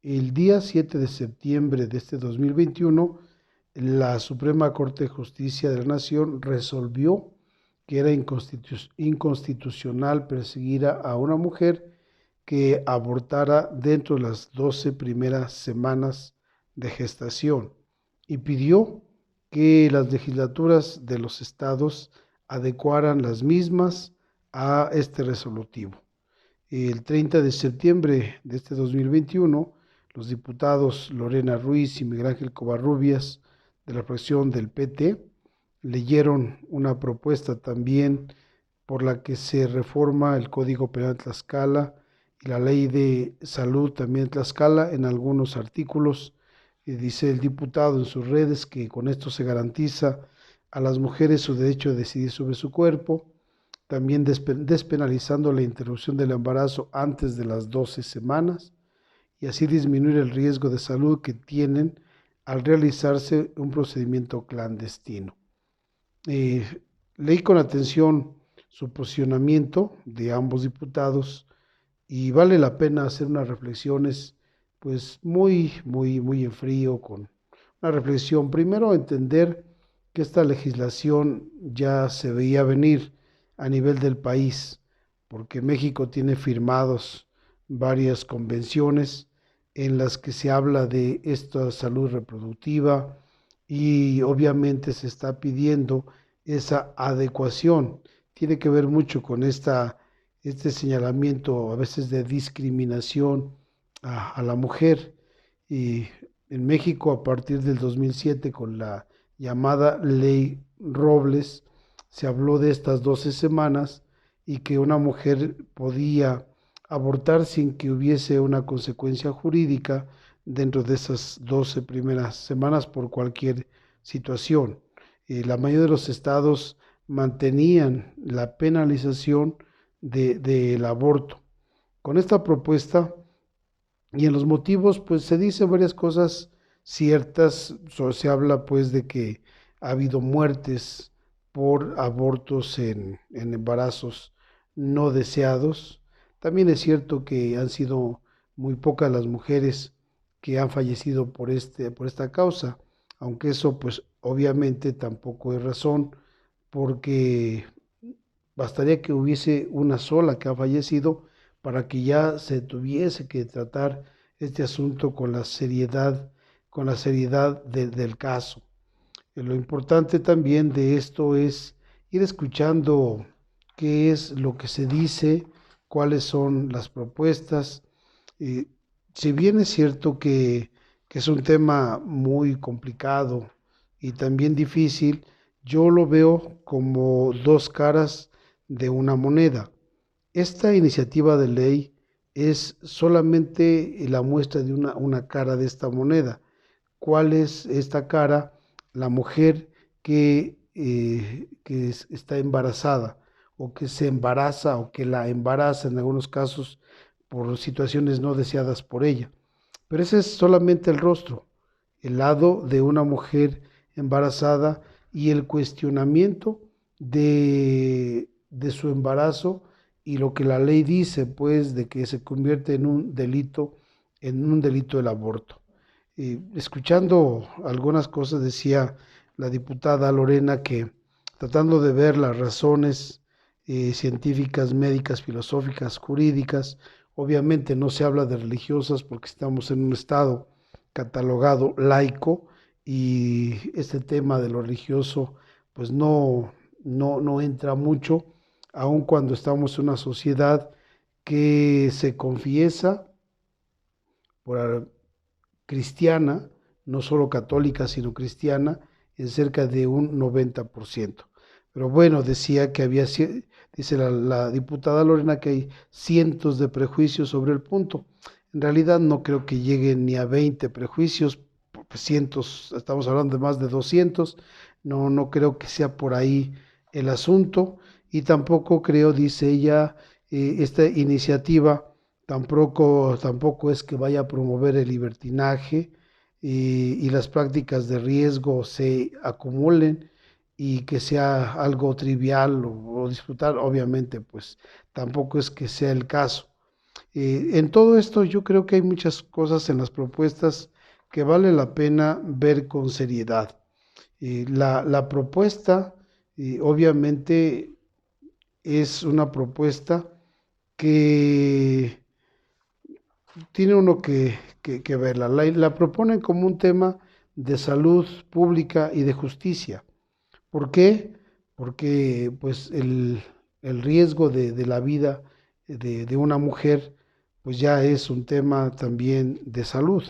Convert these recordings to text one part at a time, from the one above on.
El día 7 de septiembre de este 2021, la Suprema Corte de Justicia de la Nación resolvió que era inconstitucional perseguir a una mujer que abortara dentro de las 12 primeras semanas de gestación y pidió que las legislaturas de los estados adecuaran las mismas a este resolutivo. El 30 de septiembre de este 2021, los diputados Lorena Ruiz y Miguel Ángel Covarrubias de la fracción del PT leyeron una propuesta también por la que se reforma el Código Penal de Tlaxcala y la Ley de Salud también de Tlaxcala en algunos artículos. Dice el diputado en sus redes que con esto se garantiza a las mujeres su derecho a decidir sobre su cuerpo, también despenalizando la interrupción del embarazo antes de las 12 semanas y así disminuir el riesgo de salud que tienen al realizarse un procedimiento clandestino. Leí con atención su posicionamiento de ambos diputados y vale la pena hacer unas reflexiones pues muy en frío, con una reflexión. Primero, entender que esta legislación ya se veía venir a nivel del país, porque México tiene firmados varias convenciones en las que se habla de esta salud reproductiva y obviamente se está pidiendo esa adecuación. Tiene que ver mucho con este señalamiento a veces de discriminación a la mujer. Y en México, a partir del 2007, con la llamada Ley Robles, se habló de estas 12 semanas y que una mujer podía abortar sin que hubiese una consecuencia jurídica dentro de esas 12 primeras semanas por cualquier situación. La mayoría de los estados mantenían la penalización del aborto. Con esta propuesta y en los motivos, pues se dicen varias cosas ciertas. Se habla pues de que ha habido muertes por abortos en embarazos no deseados. También es cierto que han sido muy pocas las mujeres que han fallecido por esta causa, aunque eso pues obviamente tampoco es razón, porque bastaría que hubiese una sola que ha fallecido para que ya se tuviese que tratar este asunto con la seriedad del caso. Lo importante también de esto es ir escuchando qué es lo que se dice, cuáles son las propuestas. Eh, si bien es cierto que es un tema muy complicado y también difícil, yo lo veo como dos caras de una moneda. Esta iniciativa de ley es solamente la muestra de una cara de esta moneda. ¿Cuál es esta cara? La mujer que está embarazada o que se embaraza o que la embaraza en algunos casos por situaciones no deseadas por ella. Pero ese es solamente el rostro, el lado de una mujer embarazada y el cuestionamiento de su embarazo y lo que la ley dice, pues, de que se convierte en un delito el aborto. Escuchando algunas cosas, decía la diputada Lorena que tratando de ver las razones científicas, médicas, filosóficas, jurídicas, obviamente no se habla de religiosas porque estamos en un estado catalogado laico y este tema de lo religioso pues no entra mucho, aun cuando estamos en una sociedad que se confiesa por cristiana, no solo católica, sino cristiana, en cerca de un 90%. Pero bueno, decía que había, dice la diputada Lorena, que hay cientos de prejuicios sobre el punto. En realidad no creo que lleguen ni a 20 prejuicios, porque cientos, estamos hablando de más de 200, no creo que sea por ahí el asunto, y tampoco creo, dice ella, esta iniciativa tampoco es que vaya a promover el libertinaje y las prácticas de riesgo se acumulen y que sea algo trivial o disfrutar, obviamente, pues tampoco es que sea el caso. En todo esto yo creo que hay muchas cosas en las propuestas que vale la pena ver con seriedad. La propuesta, obviamente, es una propuesta que tiene uno que verla. La proponen como un tema de salud pública y de justicia. ¿Por qué? Porque pues el riesgo de la vida de una mujer pues ya es un tema también de salud.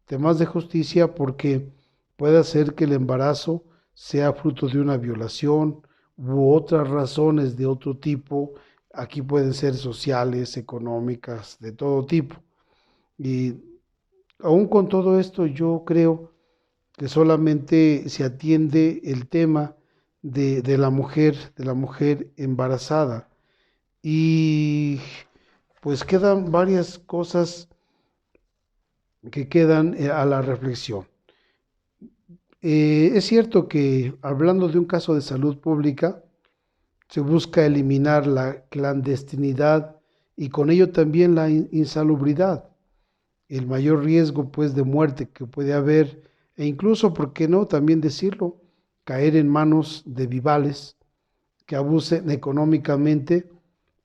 Temas de justicia porque puede hacer que el embarazo sea fruto de una violación u otras razones de otro tipo. Aquí pueden ser sociales, económicas, de todo tipo. Y aún con todo esto, yo creo que solamente se atiende el tema de la mujer embarazada. Y pues quedan varias cosas que quedan a la reflexión. Es cierto que hablando de un caso de salud pública, se busca eliminar la clandestinidad y con ello también la insalubridad, el mayor riesgo pues de muerte que puede haber e incluso, ¿por qué no también decirlo?, caer en manos de vivales que abusen económicamente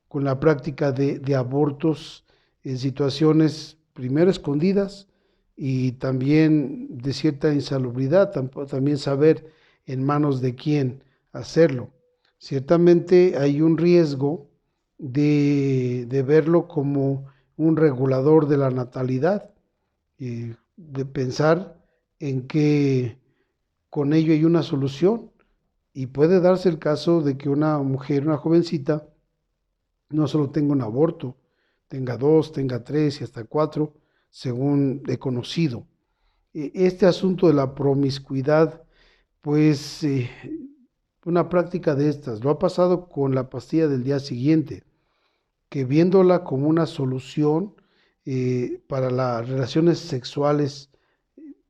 con la práctica de abortos en situaciones primero escondidas y también de cierta insalubridad, también saber en manos de quién hacerlo. Ciertamente hay un riesgo de verlo como un regulador de la natalidad, de pensar en que con ello hay una solución y puede darse el caso de que una mujer, una jovencita, no solo tenga un aborto, tenga dos, tenga tres y hasta cuatro, según he conocido. Este asunto de la promiscuidad, pues una práctica de estas, lo ha pasado con la pastilla del día siguiente, que viéndola como una solución para las relaciones sexuales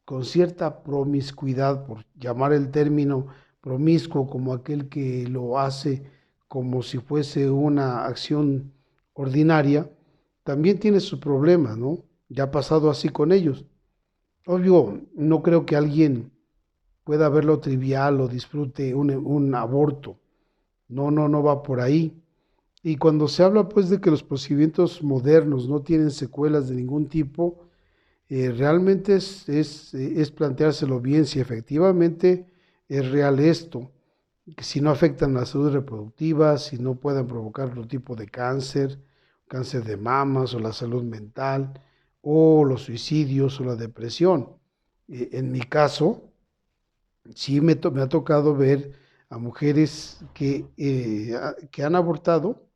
con cierta promiscuidad, por llamar el término promiscuo como aquel que lo hace como si fuese una acción ordinaria, también tiene sus problemas, ¿no? Ya ha pasado así con ellos. Obvio, no creo que alguien pueda verlo trivial o disfrute un aborto. No, no, no va por ahí. Y cuando se habla pues de que los procedimientos modernos no tienen secuelas de ningún tipo, realmente es planteárselo bien si efectivamente es real esto, que si no afectan la salud reproductiva, si no pueden provocar otro tipo de cáncer, cáncer de mamas o la salud mental, o los suicidios o la depresión. En mi caso, sí me ha tocado ver a mujeres que han abortado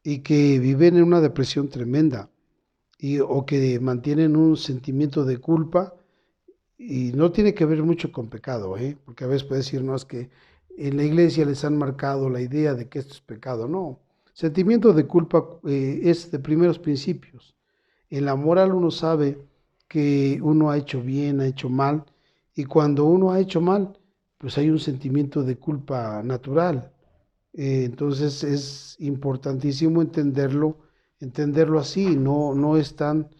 y que viven en una depresión tremenda o que mantienen un sentimiento de culpa y no tiene que ver mucho con pecado, porque a veces puede decir, no, es que en la iglesia les han marcado la idea de que esto es pecado. No, sentimiento de culpa es de primeros principios. En la moral uno sabe que uno ha hecho bien, ha hecho mal, y cuando uno ha hecho mal, pues hay un sentimiento de culpa natural. Entonces es importantísimo entenderlo así, no es tan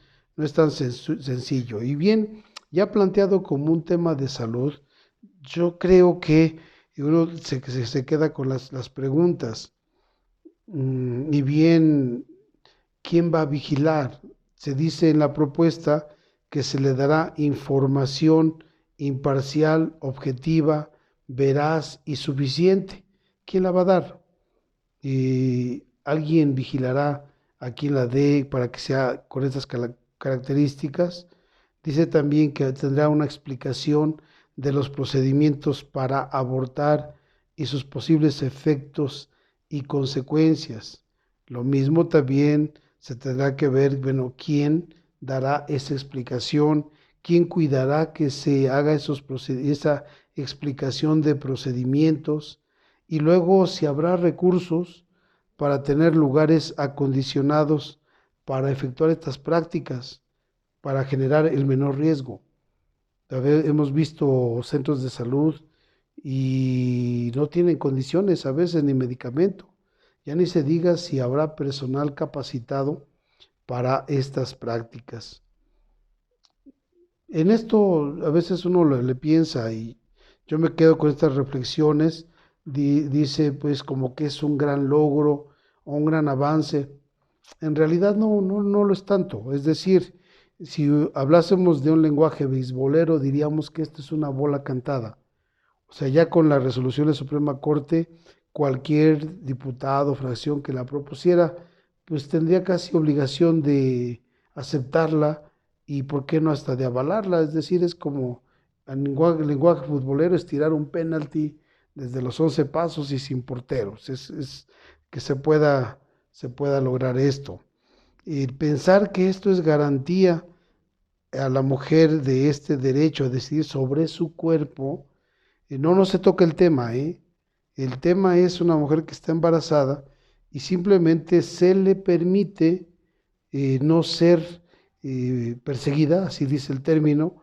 sencillo. Y bien, ya planteado como un tema de salud, yo creo que uno se queda con las preguntas. Y bien, ¿quién va a vigilar? Se dice en la propuesta que se le dará información imparcial, objetiva, veraz y suficiente. ¿Quién la va a dar? Alguien vigilará a quien la dé para que sea con estas características. Dice también que tendrá una explicación de los procedimientos para abortar y sus posibles efectos y consecuencias. Lo mismo también se tendrá que ver, bueno, quién dará esa explicación, quién cuidará que se haga esa explicación de procedimientos y luego si habrá recursos para tener lugares acondicionados para efectuar estas prácticas, para generar el menor riesgo. Hemos visto centros de salud y no tienen condiciones a veces ni medicamento. Ya ni se diga si habrá personal capacitado para estas prácticas. En esto a veces uno le piensa y yo me quedo con estas reflexiones, dice pues como que es un gran logro o un gran avance. En realidad no lo es tanto. Es decir, si hablásemos de un lenguaje beisbolero, diríamos que esto es una bola cantada. O sea, ya con la resolución de Suprema Corte, cualquier diputado, fracción que la propusiera, pues tendría casi obligación de aceptarla y, ¿por qué no hasta de avalarla? Es decir, es como en lenguaje futbolero estirar un penalti desde los 11 pasos y sin porteros. Es que se pueda lograr esto. Y pensar que esto es garantía a la mujer de este derecho a decidir sobre su cuerpo, no se toca el tema, ¿eh? El tema es una mujer que está embarazada y simplemente se le permite no ser perseguida, así dice el término,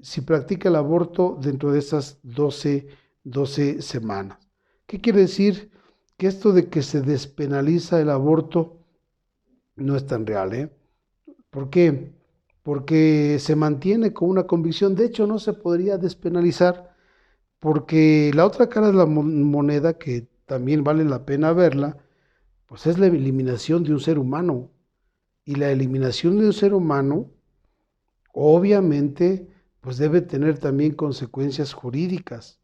si practica el aborto dentro de esas 12 semanas. ¿Qué quiere decir? Que esto de que se despenaliza el aborto no es tan real, ¿eh? ¿Por qué? Porque se mantiene con una convicción. De hecho, no se podría despenalizar porque la otra cara de la moneda, que también vale la pena verla, pues es la eliminación de un ser humano. Y la eliminación de un ser humano, obviamente, pues debe tener también consecuencias jurídicas.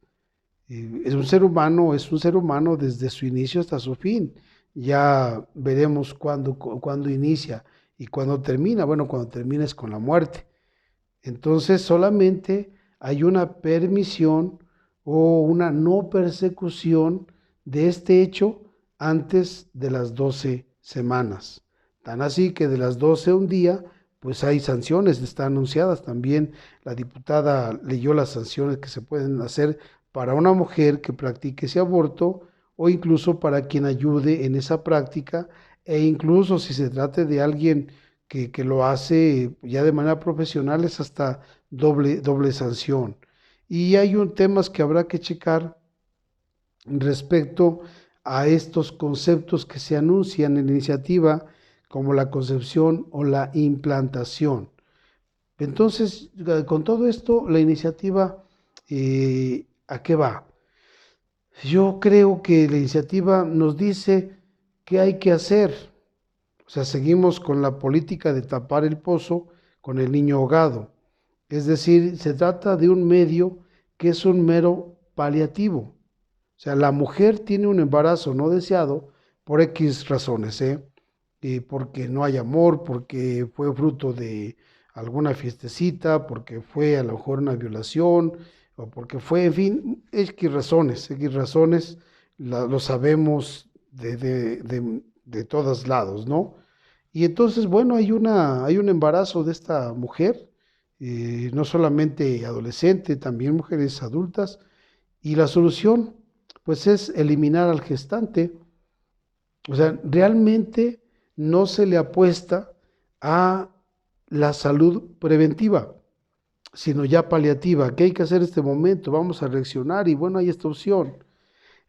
Es un ser humano desde su inicio hasta su fin. Ya veremos cuándo inicia y cuándo termina. Bueno, cuando termina es con la muerte. Entonces solamente hay una permisión o una no persecución de este hecho antes de las 12 semanas. Tan así que de las 12 un día, pues hay sanciones, están anunciadas. También la diputada leyó las sanciones que se pueden hacer para una mujer que practique ese aborto o incluso para quien ayude en esa práctica e incluso si se trate de alguien que lo hace ya de manera profesional, es hasta doble sanción. Y hay temas que habrá que checar respecto a estos conceptos que se anuncian en la iniciativa, como la concepción o la implantación. Entonces, con todo esto, la iniciativa, ¿a qué va? Yo creo que la iniciativa nos dice qué hay que hacer. O sea, seguimos con la política de tapar el pozo con el niño ahogado. Es decir, se trata de un medio que es un mero paliativo. O sea, la mujer tiene un embarazo no deseado por X razones, ¿eh? Porque no hay amor, porque fue fruto de alguna fiestecita, porque fue a lo mejor una violación, o porque fue, en fin, X razones, lo sabemos de todos lados, ¿no? Y entonces, bueno, hay un embarazo de esta mujer, no solamente adolescente, también mujeres adultas, y la solución, pues, es eliminar al gestante. O sea, realmente no se le apuesta a la salud preventiva, sino ya paliativa. ¿Qué hay que hacer en este momento? Vamos a reaccionar y bueno, hay esta opción.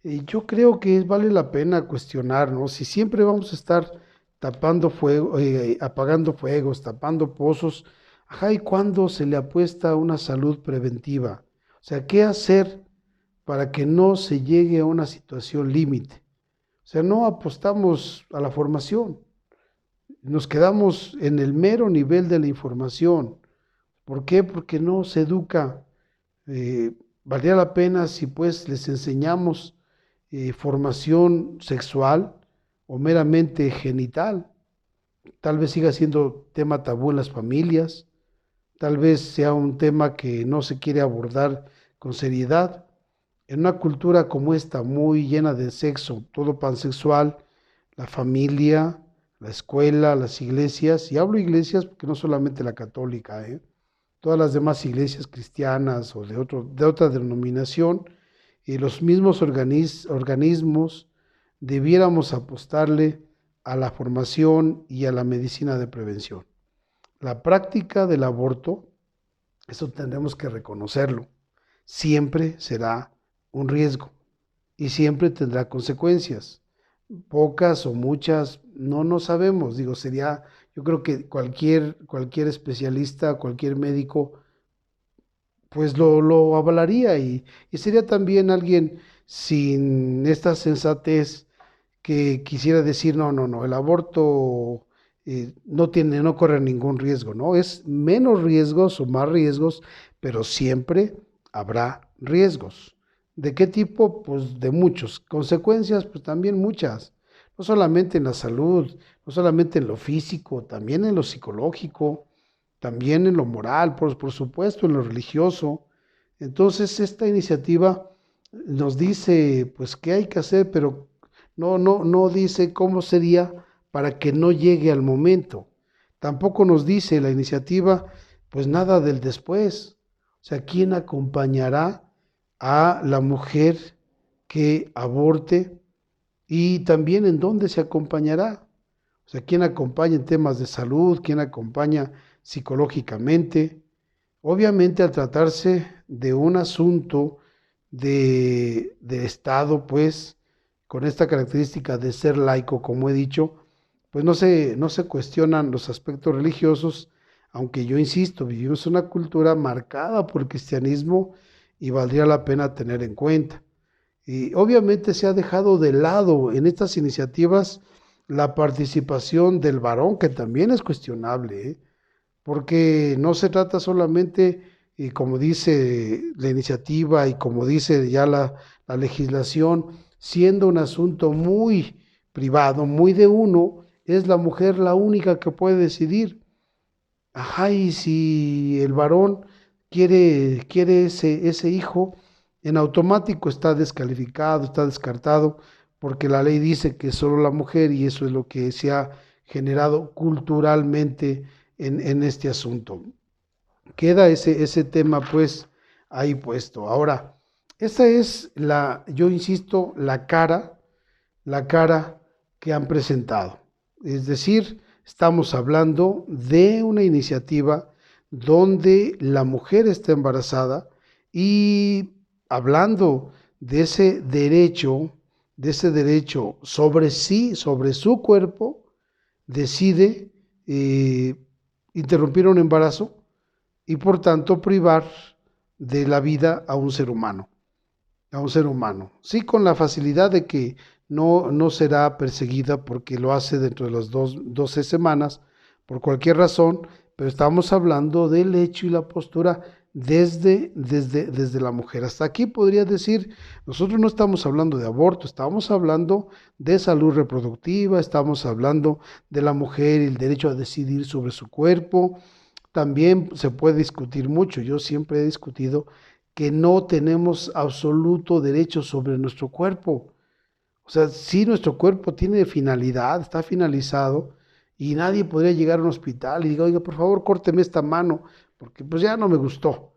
Yo creo que vale la pena cuestionar, ¿no? Si siempre vamos a estar tapando fuego, apagando fuegos, tapando pozos, ajá, ¿y cuándo se le apuesta a una salud preventiva? O sea, ¿qué hacer para que no se llegue a una situación límite? O sea, no apostamos a la formación, nos quedamos en el mero nivel de la información. ¿Por qué? Porque no se educa. Valdría la pena si pues les enseñamos formación sexual o meramente genital. Tal vez siga siendo tema tabú en las familias, tal vez sea un tema que no se quiere abordar con seriedad. En una cultura como esta, muy llena de sexo, todo pansexual, la familia, la escuela, las iglesias, y hablo iglesias porque no solamente la católica, todas las demás iglesias cristianas o de otra denominación, y los mismos organismos debiéramos apostarle a la formación y a la medicina de prevención. La práctica del aborto, eso tendremos que reconocerlo, siempre será un riesgo y siempre tendrá consecuencias. Pocas o muchas, no sabemos, digo, yo creo que cualquier especialista, cualquier médico, pues lo avalaría y sería también alguien sin esta sensatez que quisiera decir, no, no, no, el aborto no corre ningún riesgo, ¿no? Es menos riesgos o más riesgos, pero siempre habrá riesgos. ¿De qué tipo? Pues de muchos. Consecuencias, pues también muchas. No solamente en la salud, no solamente en lo físico, también en lo psicológico, también en lo moral, por supuesto, en lo religioso. Entonces, esta iniciativa nos dice, pues, qué hay que hacer, pero no dice cómo sería para que no llegue al momento. Tampoco nos dice la iniciativa, pues nada del después. O sea, ¿quién acompañará a la mujer que aborte y también en dónde se acompañará? O sea, ¿quién acompaña en temas de salud? ¿Quién acompaña psicológicamente? Obviamente, al tratarse de un asunto de Estado, pues, con esta característica de ser laico, como he dicho, pues no se cuestionan los aspectos religiosos, aunque yo insisto, vivimos una cultura marcada por el cristianismo y valdría la pena tener en cuenta. Y obviamente se ha dejado de lado en estas iniciativas la participación del varón, que también es cuestionable, ¿eh? Porque no se trata solamente, y como dice la iniciativa y como dice ya la legislación, siendo un asunto muy privado, muy de uno, es la mujer la única que puede decidir. Ajá, y si el varón quiere ese hijo, en automático está descalificado, está descartado, porque la ley dice que solo la mujer, y eso es lo que se ha generado culturalmente en este asunto. Queda ese tema pues ahí puesto. Ahora, esa es yo insisto, la cara que han presentado. Es decir, estamos hablando de una iniciativa donde la mujer está embarazada y hablando de ese derecho sobre sí, sobre su cuerpo, decide eh, interrumpir un embarazo y por tanto privar de la vida a un ser humano. Sí, con la facilidad de que no será perseguida porque lo hace dentro de las 12 semanas, por cualquier razón, pero estamos hablando del hecho y la postura desde la mujer. Hasta aquí podría decir, nosotros no estamos hablando de aborto, estamos hablando de salud reproductiva, estamos hablando de la mujer y el derecho a decidir sobre su cuerpo. También se puede discutir mucho, yo siempre he discutido que no tenemos absoluto derecho sobre nuestro cuerpo. O sea, sí, nuestro cuerpo tiene finalidad, está finalizado, y nadie podría llegar a un hospital y diga, oiga, por favor, córteme esta mano, porque pues ya no me gustó.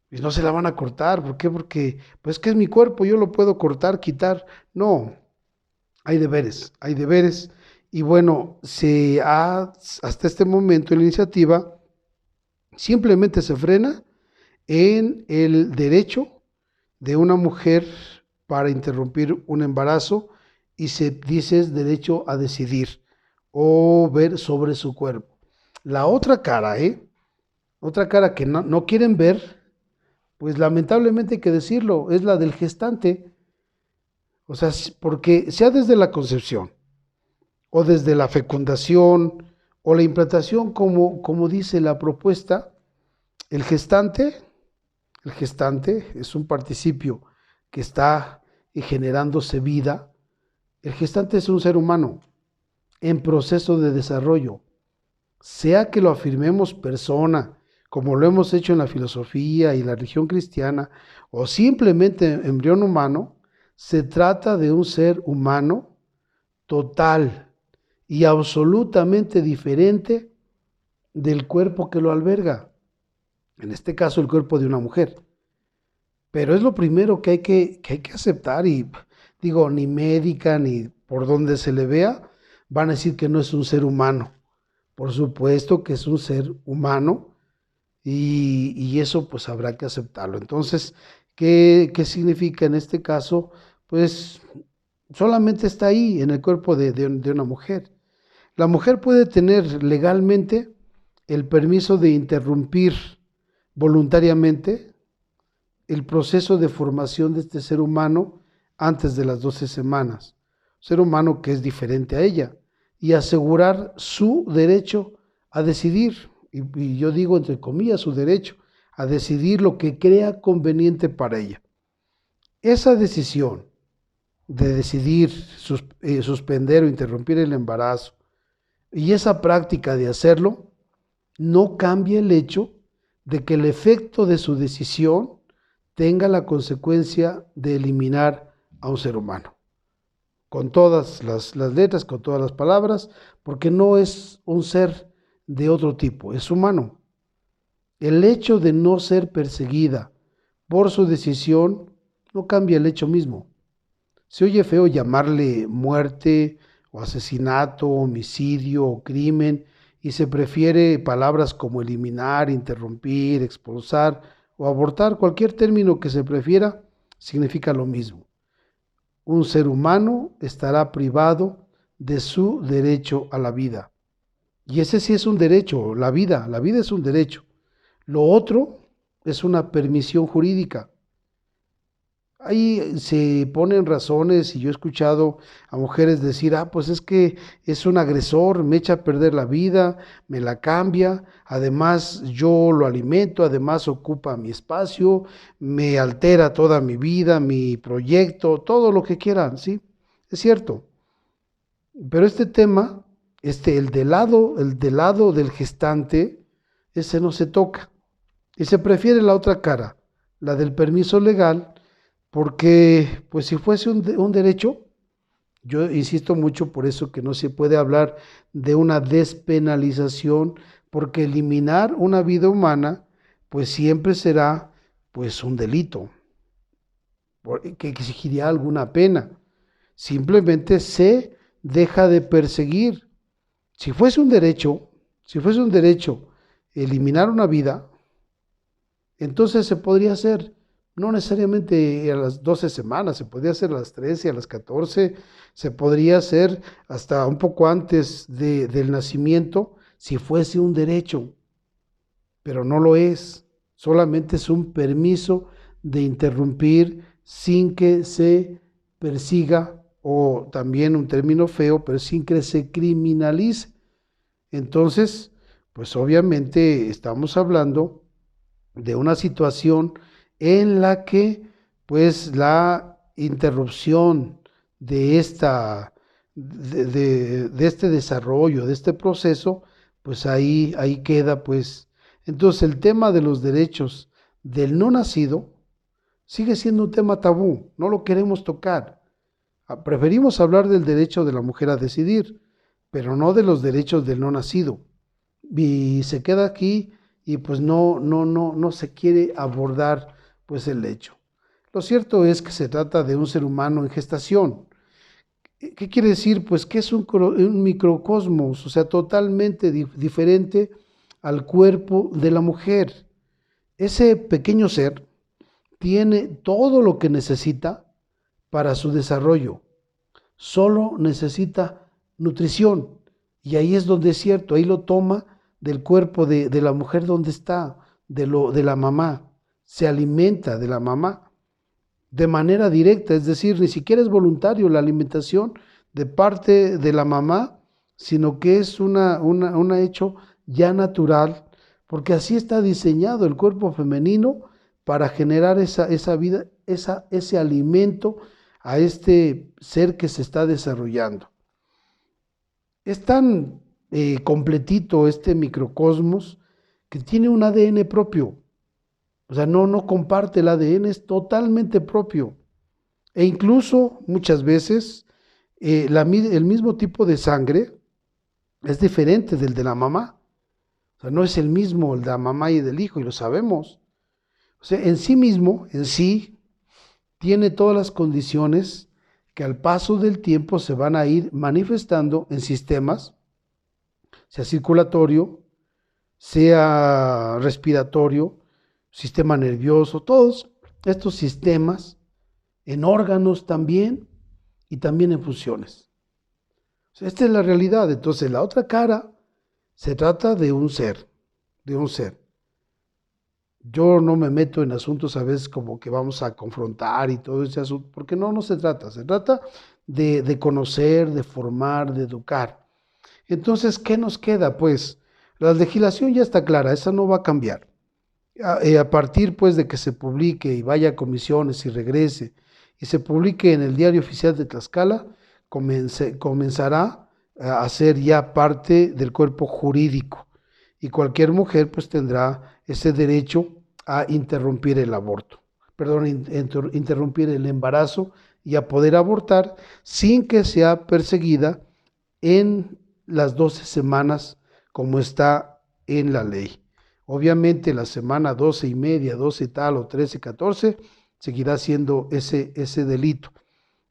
Y no se la van a cortar. ¿Por qué? Porque pues que es mi cuerpo, yo lo puedo cortar, quitar. No, hay deberes. Y bueno, hasta este momento la iniciativa simplemente se frena en el derecho de una mujer para interrumpir un embarazo y se dice es derecho a decidir o ver sobre su cuerpo. La otra cara, otra cara que no quieren ver, pues lamentablemente hay que decirlo, es la del gestante. O sea, porque sea desde la concepción o desde la fecundación o la implantación, como dice la propuesta, el gestante El gestante es un participio que está generándose vida. El gestante es un ser humano en proceso de desarrollo. Sea que lo afirmemos persona, como lo hemos hecho en la filosofía y la religión cristiana, o simplemente embrión humano, se trata de un ser humano total y absolutamente diferente del cuerpo que lo alberga. En este caso, el cuerpo de una mujer. Pero es lo primero que hay que aceptar y digo, ni médica ni por donde se le vea, van a decir que no es un ser humano. Por supuesto que es un ser humano y eso pues habrá que aceptarlo. Entonces, ¿qué significa en este caso? Pues solamente está ahí en el cuerpo de una mujer. La mujer puede tener legalmente el permiso de interrumpir voluntariamente el proceso de formación de este ser humano antes de las 12 semanas, ser humano que es diferente a ella, y asegurar su derecho a decidir, y yo digo entre comillas su derecho, a decidir lo que crea conveniente para ella. Esa decisión de decidir suspender o interrumpir el embarazo y esa práctica de hacerlo no cambia el hecho de que el efecto de su decisión tenga la consecuencia de eliminar a un ser humano, con todas las letras, con todas las palabras, porque no es un ser de otro tipo, es humano. El hecho de no ser perseguida por su decisión no cambia el hecho mismo. Se oye feo llamarle muerte o asesinato, homicidio o crimen, y se prefiere palabras como eliminar, interrumpir, expulsar o abortar. Cualquier término que se prefiera significa lo mismo. Un ser humano estará privado de su derecho a la vida. Y ese sí es un derecho, la vida es un derecho. Lo otro es una permisión jurídica. Ahí se ponen razones y yo he escuchado a mujeres decir, pues es que es un agresor, me echa a perder la vida, me la cambia, además yo lo alimento, además ocupa mi espacio, me altera toda mi vida, mi proyecto, todo lo que quieran, ¿sí? Es cierto. Pero este tema, el del lado del gestante, ese no se toca. Y se prefiere la otra cara, la del permiso legal, porque pues si fuese un derecho, yo insisto mucho por eso que no se puede hablar de una despenalización, porque eliminar una vida humana pues siempre será pues un delito, que exigiría alguna pena. Simplemente se deja de perseguir. Si fuese un derecho, eliminar una vida, entonces se podría hacer, no necesariamente a las 12 semanas, se podría hacer a las 13, a las 14, se podría hacer hasta un poco antes del nacimiento, si fuese un derecho, pero no lo es, solamente es un permiso de interrumpir sin que se persiga, o también un término feo, pero sin que se criminalice. Entonces, pues obviamente estamos hablando de una situación en la que pues la interrupción de este desarrollo, de este proceso, pues ahí queda pues. Entonces el tema de los derechos del no nacido sigue siendo un tema tabú, no lo queremos tocar. Preferimos hablar del derecho de la mujer a decidir, pero no de los derechos del no nacido. Y se queda aquí y pues no se quiere abordar pues el hecho. Lo cierto es que se trata de un ser humano en gestación. ¿Qué quiere decir? Pues que es un microcosmos, o sea, totalmente diferente al cuerpo de la mujer. Ese pequeño ser tiene todo lo que necesita para su desarrollo. Solo necesita nutrición. Y ahí es donde es cierto, ahí lo toma del cuerpo de la mujer donde está, de la mamá. Se alimenta de la mamá de manera directa, es decir, ni siquiera es voluntario la alimentación de parte de la mamá, sino que es un hecho ya natural, porque así está diseñado el cuerpo femenino para generar esa vida, ese alimento a este ser que se está desarrollando. Es tan completito este microcosmos que tiene un ADN propio. O sea, no comparte el ADN, es totalmente propio. E incluso muchas veces el mismo tipo de sangre es diferente del de la mamá. O sea, no es el mismo el de la mamá y del hijo, y lo sabemos. O sea, en sí mismo, en sí, tiene todas las condiciones que al paso del tiempo se van a ir manifestando en sistemas, sea circulatorio, sea respiratorio, sistema nervioso, todos estos sistemas, en órganos también y también en funciones. Esta es la realidad. Entonces, la otra cara se trata de un ser, de un ser. Yo no me meto en asuntos a veces como que vamos a confrontar y todo ese asunto, porque no se trata. Se trata de conocer, de formar, de educar. Entonces, ¿qué nos queda? Pues la legislación ya está clara, esa no va a cambiar. A partir pues de que se publique y vaya a comisiones y regrese y se publique en el Diario Oficial de Tlaxcala, comenzará a ser ya parte del cuerpo jurídico y cualquier mujer pues tendrá ese derecho a interrumpir el aborto, perdón, interrumpir el embarazo y a poder abortar sin que sea perseguida en las 12 semanas como está en la ley. Obviamente la semana 12 y media, 12 tal o 13, 14, seguirá siendo ese delito.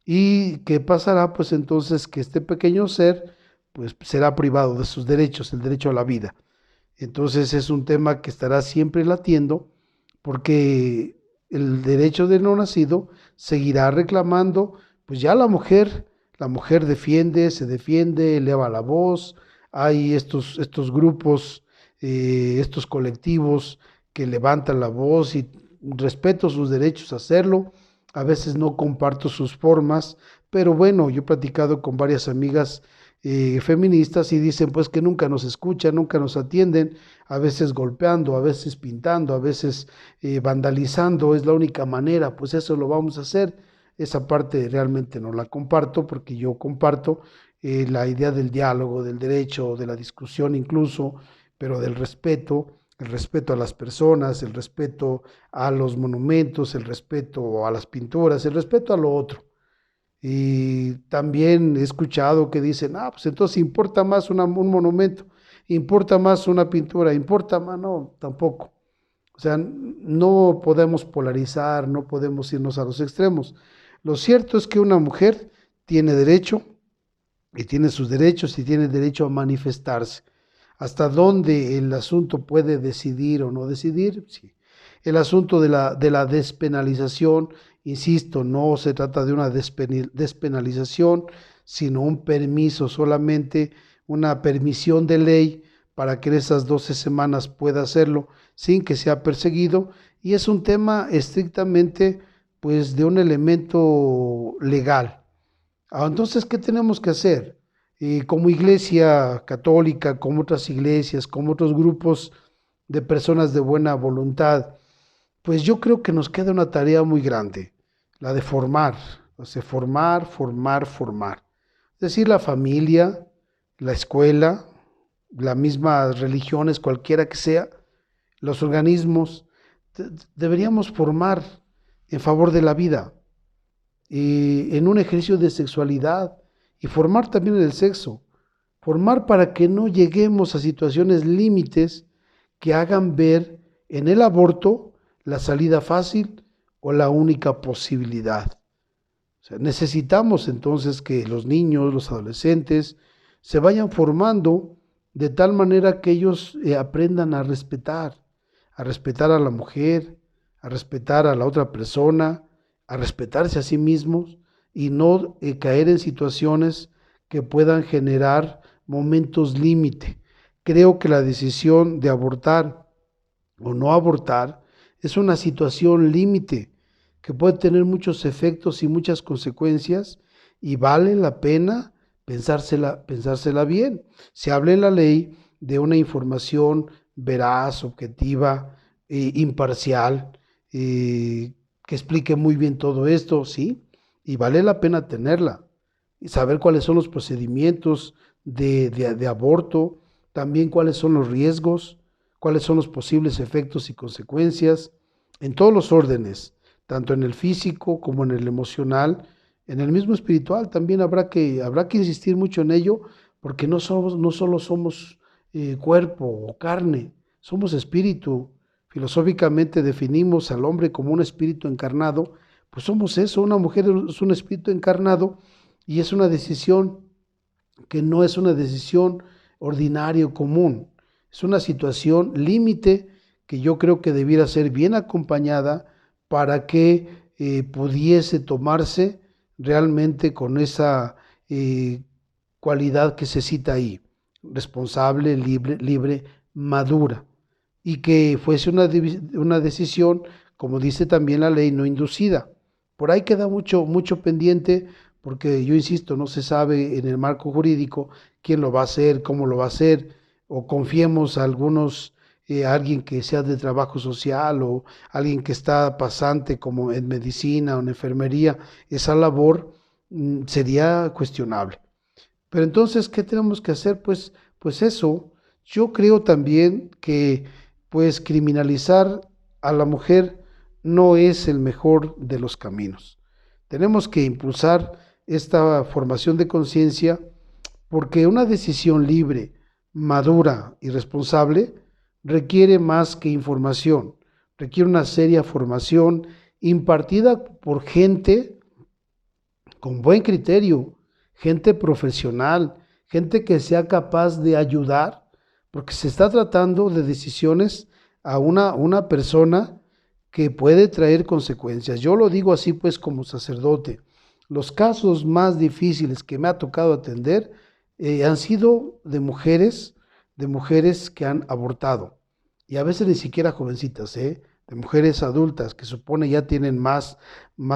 ¿Y qué pasará? Pues entonces que este pequeño ser pues será privado de sus derechos, el derecho a la vida. Entonces es un tema que estará siempre latiendo porque el derecho del no nacido seguirá reclamando, pues ya la mujer defiende, se defiende, eleva la voz, hay estos grupos, estos colectivos que levantan la voz y respeto sus derechos a hacerlo, a veces no comparto sus formas, pero bueno, yo he platicado con varias amigas feministas y dicen pues que nunca nos escuchan, nunca nos atienden, a veces golpeando, a veces pintando, a veces vandalizando, es la única manera, pues eso lo vamos a hacer. Esa parte realmente no la comparto porque yo comparto la idea del diálogo, del derecho, de la discusión incluso, pero del respeto, el respeto a las personas, el respeto a los monumentos, el respeto a las pinturas, el respeto a lo otro. Y también he escuchado que dicen, pues entonces importa más un monumento, importa más una pintura, importa más, no, tampoco. O sea, no podemos polarizar, no podemos irnos a los extremos. Lo cierto es que una mujer tiene derecho y tiene sus derechos y tiene derecho a manifestarse. Hasta dónde el asunto puede decidir o no decidir, sí. El asunto de la despenalización, insisto, no se trata de una despenalización, sino un permiso, solamente una permisión de ley para que en esas 12 semanas pueda hacerlo sin que sea perseguido, y es un tema estrictamente pues de un elemento legal. Entonces, ¿qué tenemos que hacer? Como iglesia católica, como otras iglesias, como otros grupos de personas de buena voluntad, pues yo creo que nos queda una tarea muy grande, la de formar, o sea, formar. Es decir, la familia, la escuela, las mismas religiones, cualquiera que sea, los organismos, deberíamos formar en favor de la vida, en un ejercicio de sexualidad y formar también en el sexo, formar para que no lleguemos a situaciones límites que hagan ver en el aborto la salida fácil o la única posibilidad. O sea, necesitamos entonces que los niños, los adolescentes, se vayan formando de tal manera que ellos aprendan a respetar a la mujer, a respetar a la otra persona, a respetarse a sí mismos y no caer en situaciones que puedan generar momentos límite. Creo que la decisión de abortar o no abortar es una situación límite que puede tener muchos efectos y muchas consecuencias y vale la pena pensársela bien. Se habla en la ley de una información veraz, objetiva, imparcial, que explique muy bien todo esto, ¿sí? Y vale la pena tenerla y saber cuáles son los procedimientos de aborto, también cuáles son los riesgos, cuáles son los posibles efectos y consecuencias en todos los órdenes, tanto en el físico como en el emocional, en el mismo espiritual. También habrá que insistir mucho en ello, porque no solo somos cuerpo o carne, somos espíritu. Filosóficamente definimos al hombre como un espíritu encarnado, pues somos eso, una mujer es un espíritu encarnado y es una decisión que no es una decisión ordinaria o común, es una situación límite que yo creo que debiera ser bien acompañada para que pudiese tomarse realmente con esa cualidad que se cita ahí: responsable, libre, madura, y que fuese una decisión, como dice también la ley, no inducida. Por ahí queda mucho pendiente, porque yo insisto, no se sabe en el marco jurídico quién lo va a hacer, cómo lo va a hacer, o confiemos a alguien que sea de trabajo social o alguien que está pasante como en medicina o en enfermería. Esa labor sería cuestionable. Pero entonces, ¿qué tenemos que hacer? Pues eso. Yo creo también que pues criminalizar a la mujer no es el mejor de los caminos. Tenemos que impulsar esta formación de conciencia, porque una decisión libre, madura y responsable requiere más que información, requiere una seria formación impartida por gente con buen criterio, gente profesional, gente que sea capaz de ayudar, porque se está tratando de decisiones a una persona que puede traer consecuencias. Yo lo digo así pues como sacerdote. Los casos más difíciles que me ha tocado atender han sido de mujeres que han abortado, y a veces ni siquiera jovencitas, de mujeres adultas que supone ya tienen más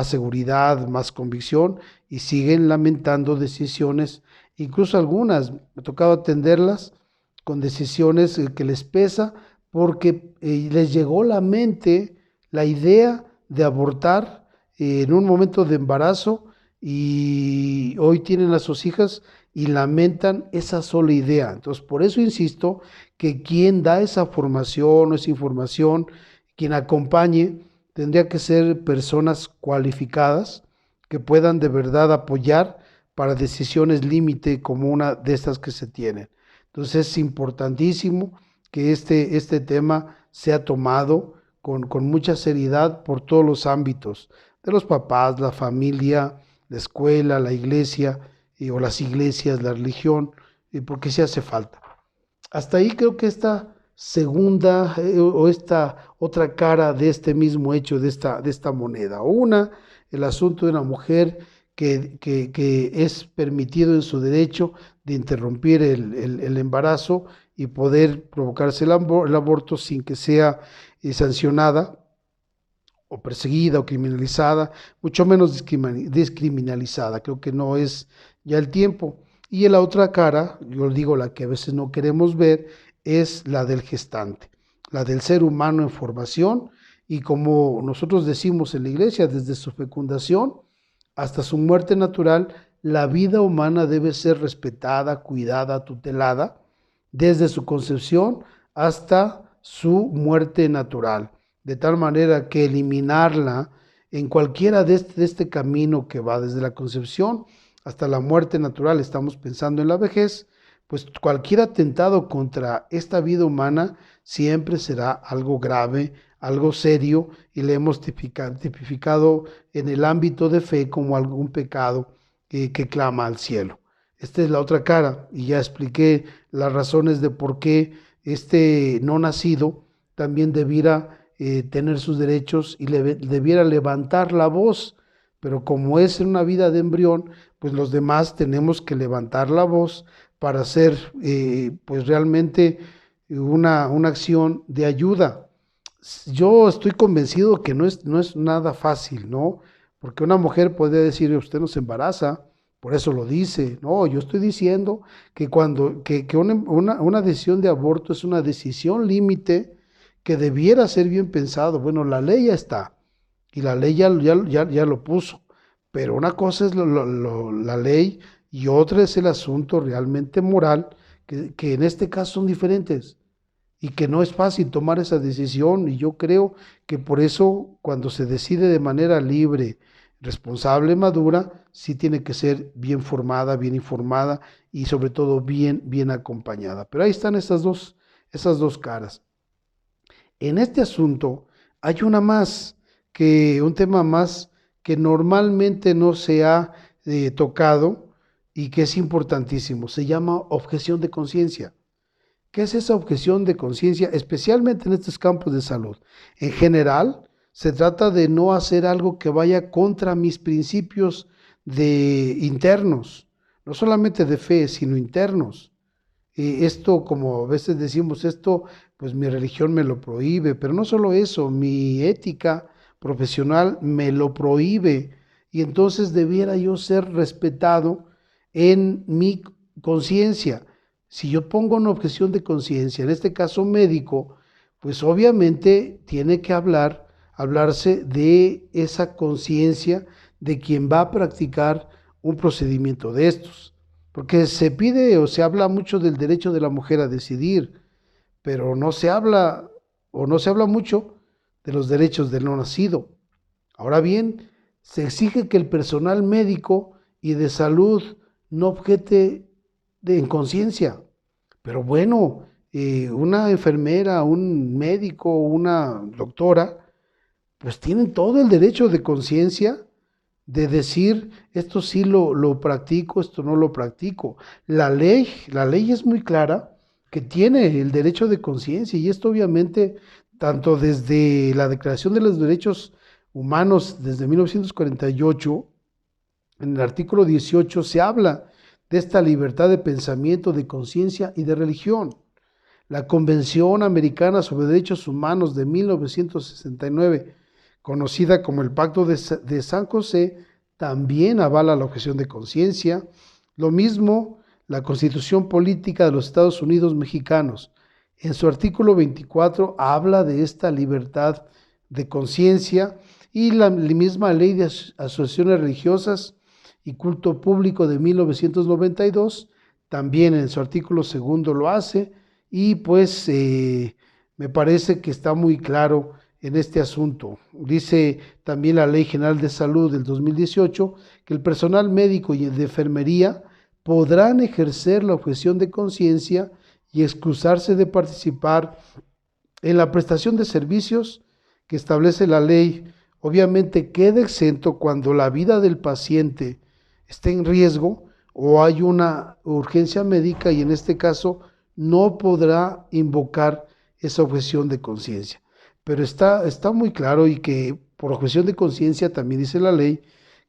seguridad, más convicción, y siguen lamentando decisiones, incluso algunas, me ha tocado atenderlas con decisiones que les pesa, porque les llegó a la mente la idea de abortar en un momento de embarazo, y hoy tienen a sus hijas y lamentan esa sola idea. Entonces, por eso insisto que quien da esa formación o esa información, quien acompañe, tendría que ser personas cualificadas que puedan de verdad apoyar para decisiones límite como una de estas que se tienen. Entonces es importantísimo que este tema sea tomado con mucha seriedad por todos los ámbitos, de los papás, la familia, la escuela, la iglesia, o las iglesias, la religión, porque sí hace falta. Hasta ahí creo que esta segunda o esta otra cara de este mismo hecho, de esta moneda. Una, el asunto de una mujer que es permitido en su derecho de interrumpir el embarazo y poder provocarse el aborto sin que sea sancionada o perseguida o criminalizada, mucho menos descriminalizada. Creo que no es ya el tiempo. Y en la otra cara, yo digo la que a veces no queremos ver, es la del gestante, la del ser humano en formación, y como nosotros decimos en la iglesia, desde su fecundación hasta su muerte natural, la vida humana debe ser respetada, cuidada, tutelada, desde su concepción hasta su muerte natural, de tal manera que eliminarla en cualquiera de este camino que va desde la concepción hasta la muerte natural, estamos pensando en la vejez, pues cualquier atentado contra esta vida humana siempre será algo grave, algo serio, y le hemos tipificado en el ámbito de fe como algún pecado que clama al cielo. Esta es la otra cara, y ya expliqué las razones de por qué este no nacido también debiera tener sus derechos y debiera levantar la voz, pero como es en una vida de embrión, pues los demás tenemos que levantar la voz para hacer pues realmente una acción de ayuda. Yo estoy convencido que no es nada fácil, ¿no? Porque una mujer puede decir: usted no se embaraza, por eso lo dice. No, yo estoy diciendo que una decisión de aborto es una decisión límite que debiera ser bien pensado. Bueno, la ley ya está, y la ley ya lo puso, pero una cosa es la ley y otra es el asunto realmente moral, que en este caso son diferentes, y que no es fácil tomar esa decisión. Y yo creo que por eso, cuando se decide de manera libre, responsable, madura, sí tiene que ser bien formada, bien informada y sobre todo bien acompañada. Pero ahí están esas dos caras. En este asunto hay un tema más que normalmente no se ha tocado y que es importantísimo. Se llama objeción de conciencia. ¿Qué es esa objeción de conciencia? Especialmente en estos campos de salud. En general, se trata de no hacer algo que vaya contra mis principios internos. no solamente de fe, sino internos. Esto, como a veces decimos esto, pues mi religión me lo prohíbe, pero no solo eso, mi ética profesional me lo prohíbe y entonces debiera yo ser respetado en mi conciencia. Si yo pongo una objeción de conciencia, en este caso médico, pues obviamente tiene que hablarse de esa conciencia de quien va a practicar un procedimiento de estos. Porque se pide o se habla mucho del derecho de la mujer a decidir, pero no se habla o no se habla mucho de los derechos del no nacido. Ahora bien, se exige que el personal médico y de salud no objete en conciencia. Pero bueno, una enfermera, un médico, una doctora, pues tienen todo el derecho de conciencia de decir esto sí lo practico, esto no lo practico. La ley es muy clara que tiene el derecho de conciencia y esto obviamente tanto desde la Declaración de los Derechos Humanos desde 1948, en el artículo 18 se habla de esta libertad de pensamiento, de conciencia y de religión. La Convención Americana sobre Derechos Humanos de 1969, conocida como el Pacto de San José, también avala la objeción de conciencia. Lo mismo la Constitución Política de los Estados Unidos Mexicanos. En su artículo 24 habla de esta libertad de conciencia y la misma Ley de Asociaciones Religiosas y Culto Público de 1992 también en su artículo segundo lo hace y pues me parece que está muy claro en este asunto. Dice también la Ley General de Salud del 2018 que el personal médico y de enfermería podrán ejercer la objeción de conciencia y excusarse de participar en la prestación de servicios que establece la ley. Obviamente queda exento cuando la vida del paciente esté en riesgo o hay una urgencia médica y en este caso no podrá invocar esa objeción de conciencia. Pero está muy claro y que por objeción de conciencia también dice la ley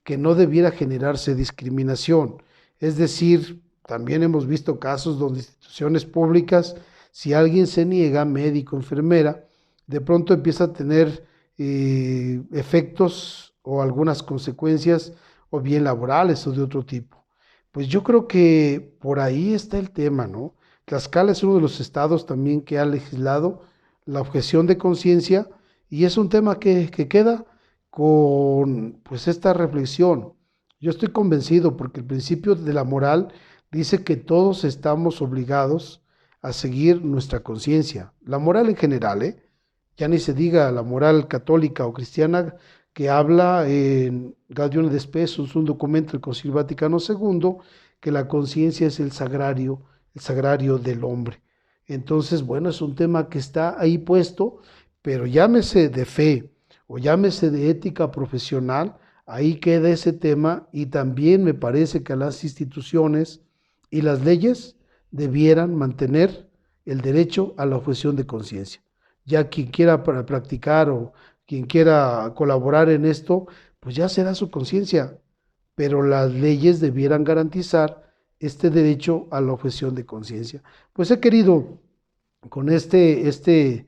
que no debiera generarse discriminación. Es decir, también hemos visto casos donde instituciones públicas, si alguien se niega, médico, enfermera, de pronto empieza a tener efectos o algunas consecuencias o bien laborales o de otro tipo. Pues yo creo que por ahí está el tema, ¿no? Tlaxcala es uno de los estados también que ha legislado la objeción de conciencia y es un tema que queda con pues esta reflexión. Yo estoy convencido porque el principio de la moral dice que todos estamos obligados a seguir nuestra conciencia. La moral en general, ya ni se diga la moral católica o cristiana que habla en Gaudium et Spes, un documento del Concilio Vaticano II, que la conciencia es el sagrario del hombre. Entonces, bueno, es un tema que está ahí puesto, pero llámese de fe o llámese de ética profesional, ahí queda ese tema y también me parece que las instituciones y las leyes debieran mantener el derecho a la objeción de conciencia. Ya quien quiera practicar o quien quiera colaborar en esto, pues ya será su conciencia, pero las leyes debieran garantizar este derecho a la objeción de conciencia. Pues he querido con este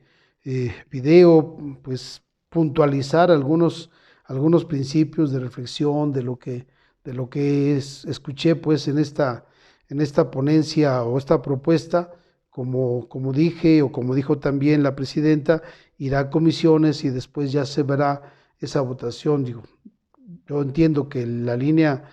video, pues puntualizar algunos principios de reflexión de lo que escuché pues en esta ponencia o esta propuesta, como dije o como dijo también la presidenta, irá a comisiones y después ya se verá esa votación. Digo, yo entiendo que la línea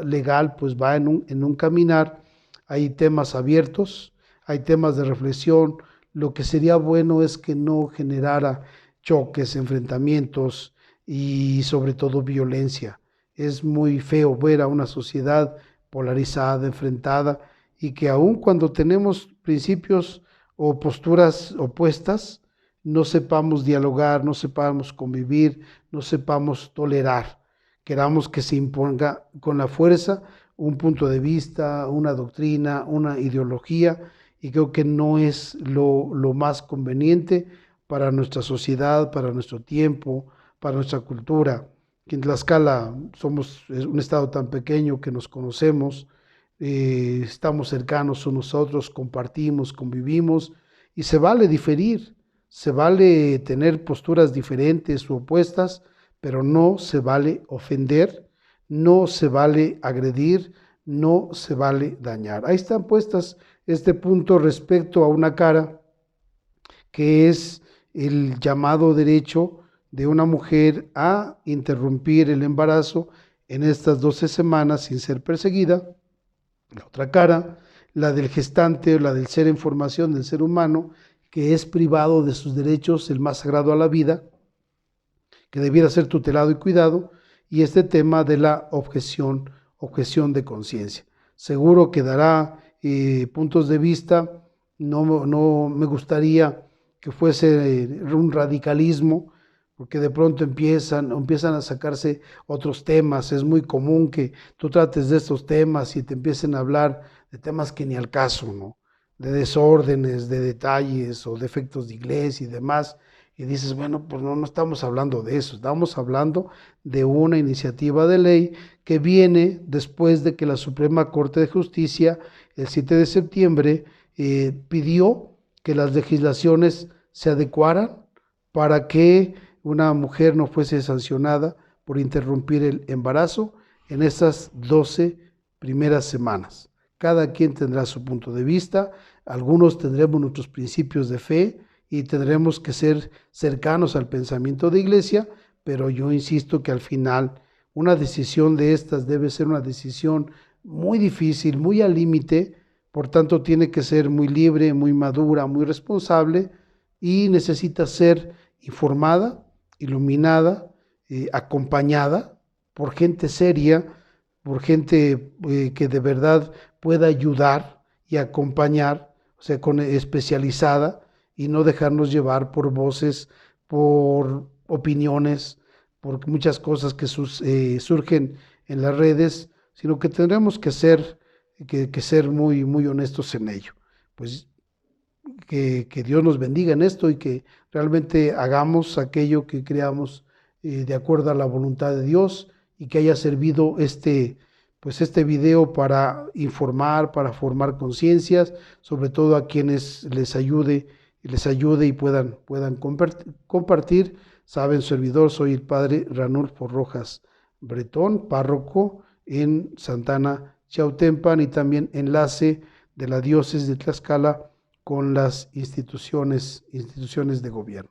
legal pues va en un caminar, hay temas abiertos, hay temas de reflexión, lo que sería bueno es que no generara choques, enfrentamientos y sobre todo violencia. Es muy feo ver a una sociedad polarizada, enfrentada y que aun cuando tenemos principios o posturas opuestas, no sepamos dialogar, no sepamos convivir, no sepamos tolerar. Queramos que se imponga con la fuerza un punto de vista, una doctrina, una ideología, y creo que no es lo más conveniente para nuestra sociedad, para nuestro tiempo, para nuestra cultura. que en Tlaxcala es un estado tan pequeño que nos conocemos, estamos cercanos unos a otros, compartimos, convivimos, y se vale diferir, se vale tener posturas diferentes u opuestas, pero no se vale ofender, no se vale agredir, no se vale dañar. Ahí están puestas este punto respecto a una cara que es el llamado derecho de una mujer a interrumpir el embarazo en estas 12 semanas sin ser perseguida. La otra cara, la del gestante o la del ser en formación del ser humano, que es privado de sus derechos, el más sagrado a la vida, que debiera ser tutelado y cuidado, y este tema de la objeción de conciencia. Seguro que dará puntos de vista, no me gustaría que fuese un radicalismo, porque de pronto empiezan a sacarse otros temas. Es muy común que tú trates de estos temas y te empiecen a hablar de temas que ni al caso, ¿no? De desórdenes, de detalles o defectos de iglesia y demás. Y dices, bueno, pues no estamos hablando de eso, estamos hablando de una iniciativa de ley que viene después de que la Suprema Corte de Justicia, el 7 de septiembre, pidió que las legislaciones se adecuaran para que una mujer no fuese sancionada por interrumpir el embarazo en esas 12 primeras semanas. Cada quien tendrá su punto de vista, algunos tendremos nuestros principios de fe y tendremos que ser cercanos al pensamiento de iglesia, pero yo insisto que al final una decisión de estas debe ser una decisión muy difícil, muy al límite, por tanto tiene que ser muy libre, muy madura, muy responsable y necesita ser informada, iluminada, acompañada por gente seria, por gente que de verdad pueda ayudar y acompañar, o sea, especializada, y no dejarnos llevar por voces, por opiniones, por muchas cosas que surgen en las redes, sino que tendremos que ser muy, muy honestos en ello. Pues que Dios nos bendiga en esto y que realmente hagamos aquello que creamos de acuerdo a la voluntad de Dios, y que haya servido pues este video para informar, para formar conciencias, sobre todo a quienes les ayude y puedan compartir. Saben, servidor, soy el padre Ranulfo Rojas Bretón, párroco en Santana Chautempan y también enlace de la diócesis de Tlaxcala con las instituciones de gobierno.